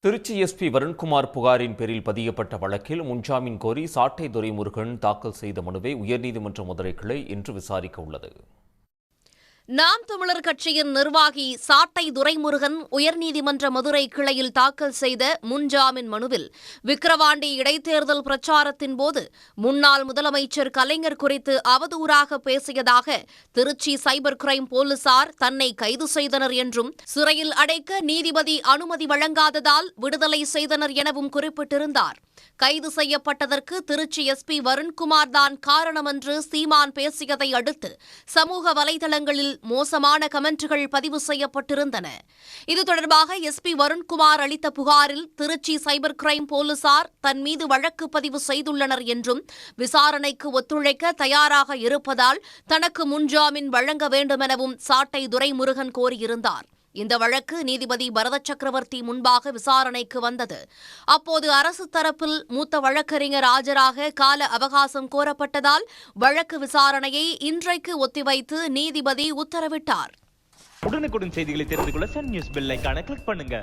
Trichy SP Varun Kumar புகாரின் பேரில் பதியப்பட்ட வழக்கில் முன்ஜாமீன் கோரி சாட்டை துரைமுருகன் தாக்கல் செய்த மனுவை உயர்நீதிமன்ற மதுரை கிளை இன்று விசாரிக்க உள்ளது. நாம் தமிழர் கட்சியின் நிர்வாகி சாட்டை துரைமுருகன் உயர்நீதிமன்ற மதுரை கிளையில் தாக்கல் செய்த முன்ஜாமீன் மனுவில் விக்கிரவாண்டி இடைத்தேர்தல் பிரச்சாரத்தின் போது முன்னாள் முதலமைச்சர் கலைஞர் குறித்து அவதூறாக பேசியதாக திருச்சி சைபர் கிரைம் போலீசார் தன்னை கைது செய்தனர் என்றும் சிறையில் அடைக்க நீதிபதி அனுமதி வழங்காததால் விடுதலை செய்தனர் எனவும் குறிப்பிட்டிருந்தார். கைது செய்யப்பட்டதற்கு திருச்சி எஸ்பி வருண்குமார் தான் காரணம் என்று சீமான் பேசியதை அடுத்து சமூக வலைதளங்களில் மோசமான கமெண்ட்கள் பதிவு செய்யப்பட்டிருந்தன. இது தொடர்பாக எஸ்பி வருண்குமார் அளித்த புகாரில் திருச்சி சைபர் கிரைம் போலீசார் தன் மீது வழக்கு பதிவு செய்துள்ளனர் என்றும் விசாரணைக்கு ஒத்துழைக்க தயாராக இருப்பதால் தனக்கு முன்ஜாமீன் வழங்க வேண்டுமெனவும் சாட்டை துரைமுருகன் கோரியிருந்தார். இந்த வழக்கு நீதிபதி பரத சக்கரவர்த்தி முன்பாக விசாரணைக்கு வந்தது. அப்போது அரசு தரப்பில் மூத்த வழக்கறிஞர் ஆஜராக கால அவகாசம் கோரப்பட்டதால் வழக்கு விசாரணையை இன்றைக்கு ஒத்திவைத்து நீதிபதி உத்தரவிட்டார். உடனுக்குடன் செய்திகளை தெரிந்து கொள்ள சன் நியூஸ் பெல் ஐகானை கிளிக் பண்ணுங்க.